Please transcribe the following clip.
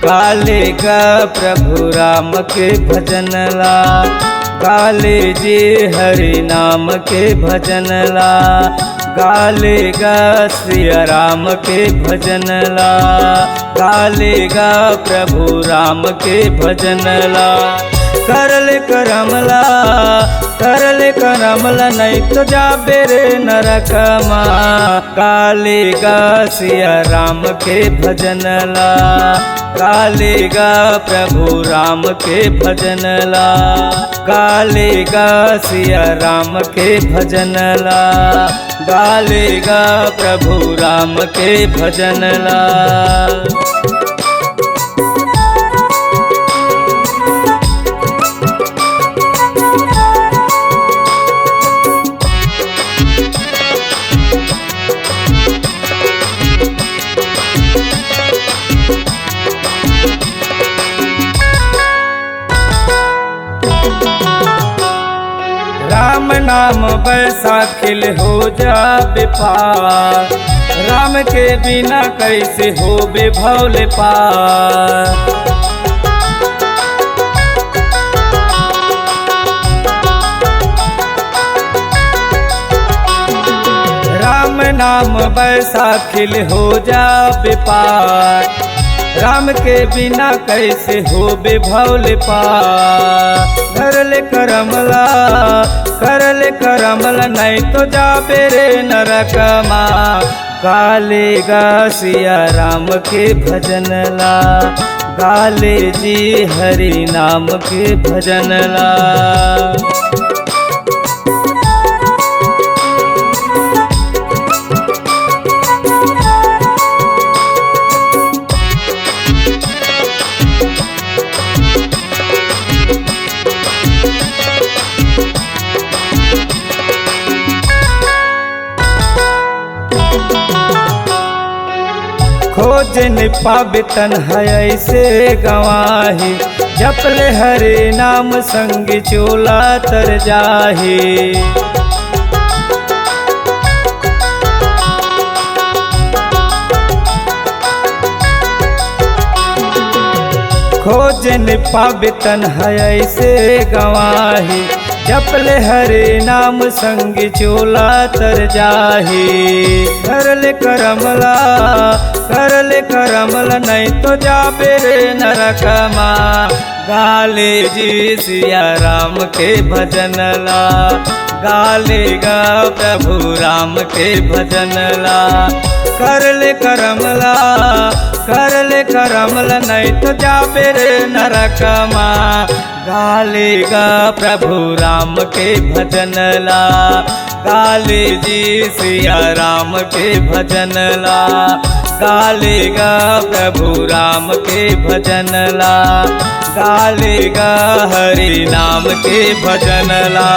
गाले गा प्रभु राम के भजन ला, गाले जी हरि नाम के भजन ला, गाले गा सिया राम के भजन ला, गाले गा प्रभु राम के भजन ला। करल करमला करल करमला नहीं तो जाबे रे नरकमा, गाले गा सिया राम के भजन ला, गाले गा प्रभु राम के भजन ला, गाले गा सिया राम के भजन ला, गाले गा प्रभु राम के भजन ला। राम नाम बैसाखिल हो जा बेपार, राम के बिना कैसे हो बेभौले पार। राम नाम बैसाखिल हो जा बेपार, राम के बिना कैसे हो बेभौले पार। करल करमला नहीं तो जाबे रे नरकमा, गाले गा सिया राम के भजन ला, गाले जी हरि नाम के भजन ला। खोज न पावे तन है ऐसे गवाही, जपले हरे नाम संग चोला तर जाही। खोज न पावे तन है ऐसे गवाही, जपले हरे नाम संग चोला तर जाही। करल करमला नहीं तो जाबे रे नरकमा, गाले जी सिया राम के भजन ला, गाले गा प्रभु राम के भजन ला। करल करमला नहीं तो जाबे रे नरकमा, गाले गा प्रभु राम के भजन ला, गाले जी सिया राम के भजन ला, गाले गा प्रभु राम के भजन ला, गाले गा हरि नाम के भजन ला।